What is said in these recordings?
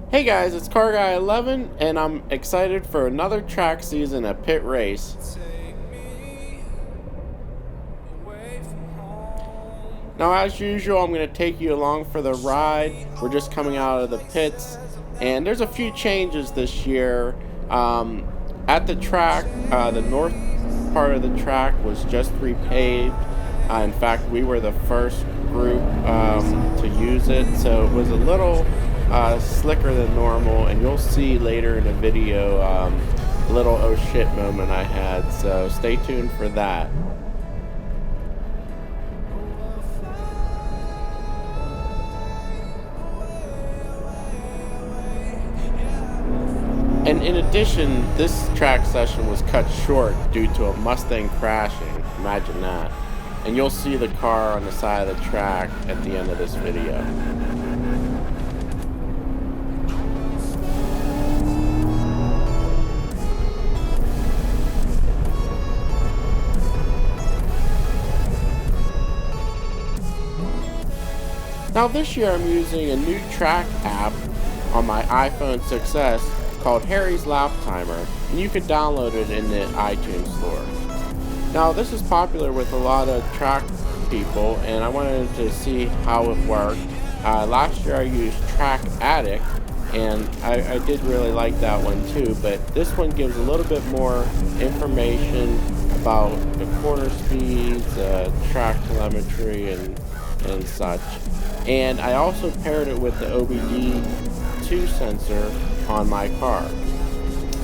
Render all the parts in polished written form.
Hey guys, it's Car Guy 11 and I'm excited for another track season at Pitt Race. Now as usual, I'm going to take you along for the ride. We're just coming out of the pits and there's a few changes this year. At the track, the north part of the track was just repaved. In fact, we were the first group to use it, so it was a little slicker than normal, and you'll see later in the video a little oh shit moment I had, so stay tuned for that. And in addition, this track session was cut short due to a Mustang crashing. Imagine that. And you'll see the car on the side of the track at the end of this video. Now this year I'm using a new track app on my iPhone 6s called Harry's Lap Timer, and you can download it in the iTunes store. Now this is popular with a lot of track people, and I wanted to see how it worked. Last year I used Track Addict, and I did really like that one too, but this one gives a little bit more information about the corner speeds, track telemetry, and such. And I also paired it with the OBD2 sensor on my car.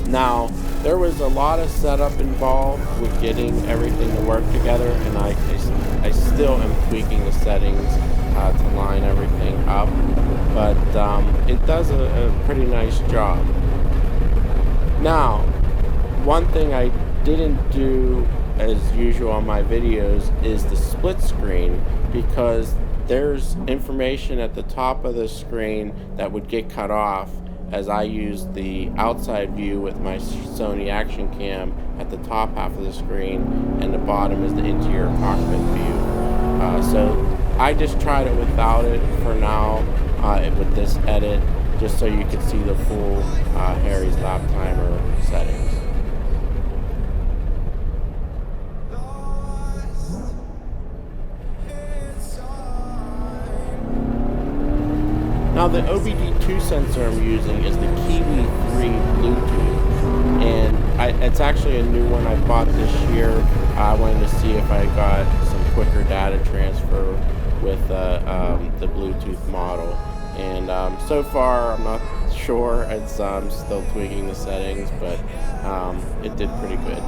Now, there was a lot of setup involved with getting everything to work together, and I still am tweaking the settings to line everything up, but it does a pretty nice job. Now, one thing I didn't do as usual on my videos is the split screen, because there's information at the top of the screen that would get cut off as I use the outside view with my Sony Action Cam at the top half of the screen, and the bottom is the interior cockpit view. So I just tried it without it for now with this edit, just so you can see the full Harry's Lap Timer settings. Now the OBD2 sensor I'm using is the Kiwi 3 Bluetooth, and it's actually a new one I bought this year. I wanted to see if I got some quicker data transfer with the Bluetooth model, and so far I'm not sure. It's still tweaking the settings, but it did pretty good.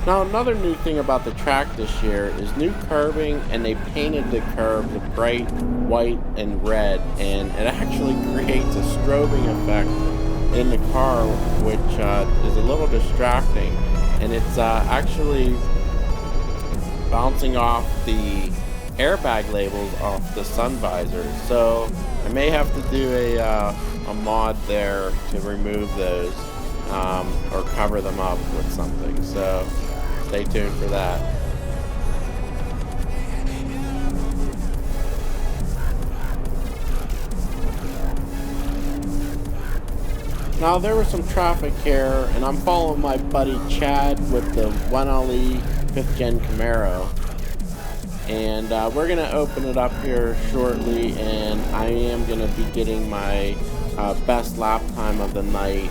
Now another new thing about the track this year is new curbing, and they painted the curb with bright white and red, and it actually creates a strobing effect in the car, which is a little distracting, and it's actually bouncing off the airbag labels off the sun visors, so I may have to do a mod there to remove those or cover them up with something, so stay tuned for that. Now there was some traffic here, and I'm following my buddy Chad with the 1LE 5th Gen Camaro, and we're going to open it up here shortly, and I am going to be getting my best lap time of the night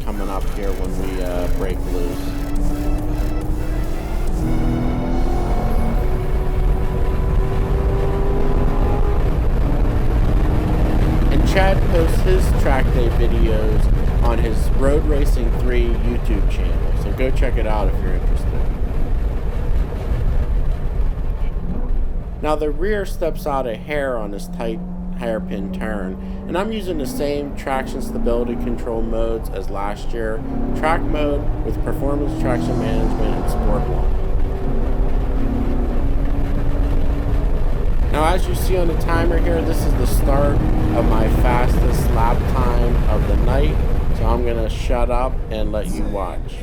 coming up here when we break loose. Chad posts his track day videos on his Road Racing 3 YouTube channel, so go check it out if you're interested. Now the rear steps out a hair on this tight hairpin turn, and I'm using the same traction stability control modes as last year: track mode with performance traction management and sport mode. Now as you see on the timer here, this is the start of my fastest lap time of the night, so I'm going to shut up and let you watch.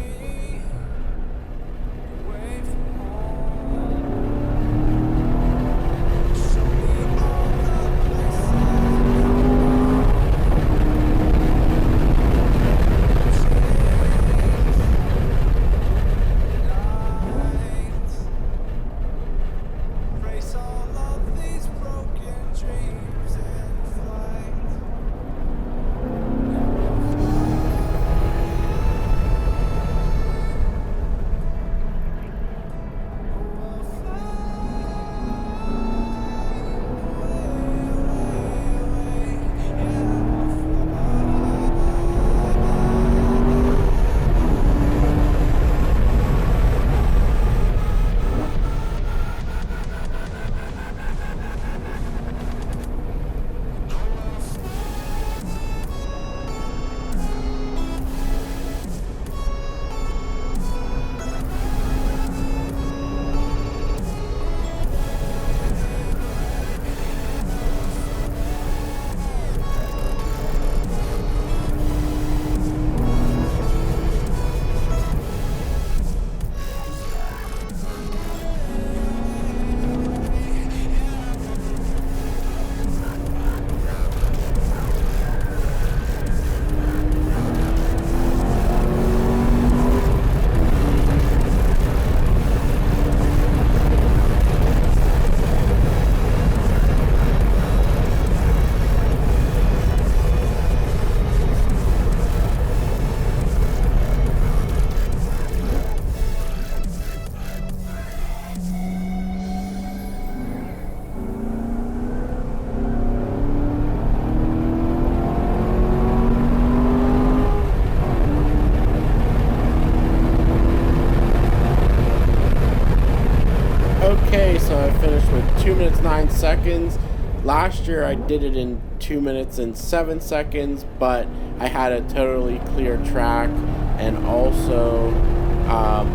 so I finished with 2 minutes 9 seconds. Last year I did it in 2 minutes and 7 seconds, but I had a totally clear track, and also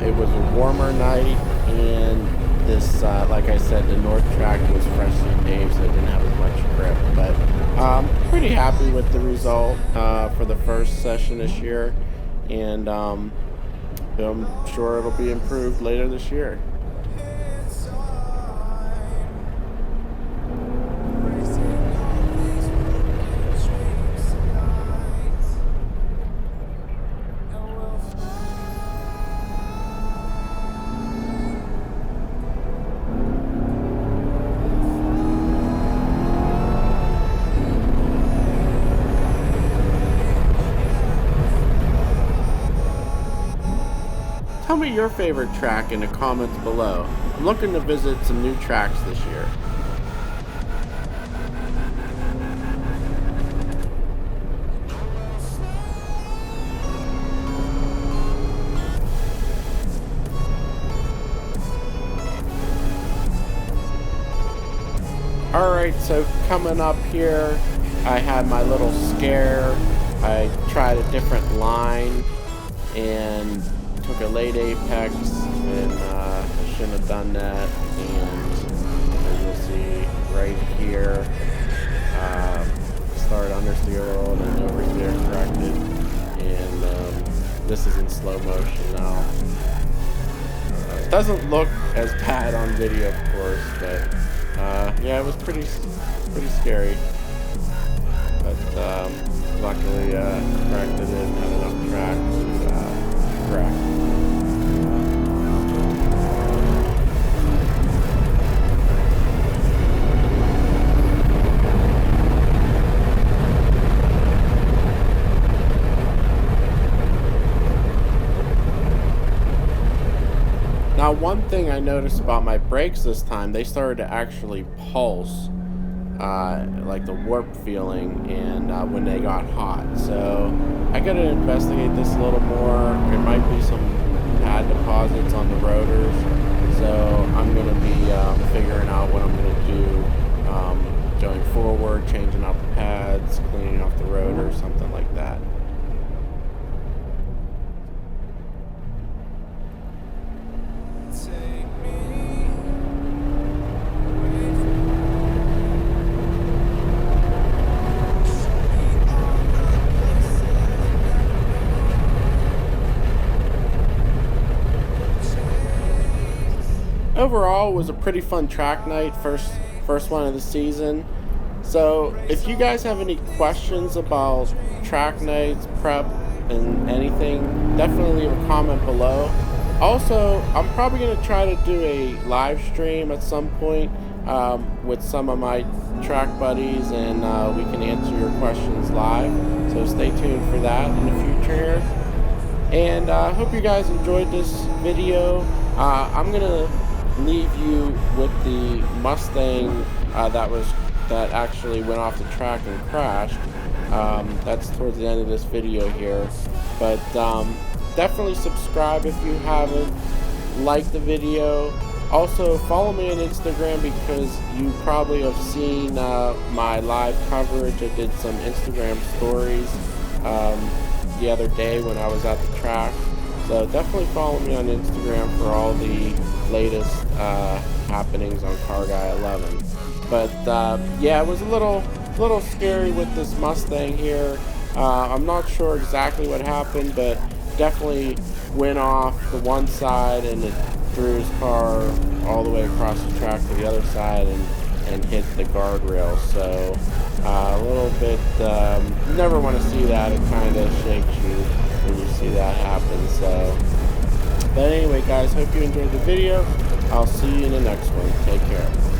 it was a warmer night, and this, like I said, the north track was freshly paved, so it didn't have as much grip. But pretty happy with the result for the first session this year, and I'm sure it'll be improved later this year. Tell me your favorite track in the comments below. I'm looking to visit some new tracks this year. Alright, so coming up here, I had my little scare. I tried a different line and took a late apex, and I shouldn't have done that. And as you'll see right here, started understeer and then oversteer corrected, and this is in slow motion now. It doesn't look as bad on video, of course, but yeah, it was pretty scary. But luckily corrected it and had enough track to correct. Now, one thing I noticed about my brakes this time, they started to actually pulse, like the warp feeling, and when they got hot. So I gotta investigate this a little more. There might be some pad deposits on the rotors, so I'm gonna be figuring out what I'm gonna do going forward, changing out the pads, cleaning off the rotor, something like that. Overall, it was a pretty fun track night, first one of the season. So if you guys have any questions about track nights, prep, and anything, definitely leave a comment below. Also, I'm probably going to try to do a live stream at some point with some of my track buddies, and we can answer your questions live. So stay tuned for that in the future here. And I hope you guys enjoyed this video. I'm going to leave you with the Mustang that actually went off the track and crashed. That's towards the end of this video here, but definitely subscribe if you haven't. Like the video. Also follow me on Instagram, because you probably have seen my live coverage. I did some Instagram stories the other day when I was at the track, so definitely follow me on Instagram for all the latest happenings on Car Guy 11. But yeah, it was a little scary with this Mustang here. I'm not sure exactly what happened, but definitely went off the one side and it threw his car all the way across the track to the other side and hit the guardrail. So a little bit, you never want to see that. It kind of shakes you when you see that happen. So, but anyway, guys, hope you enjoyed the video. I'll see you in the next one. Take care.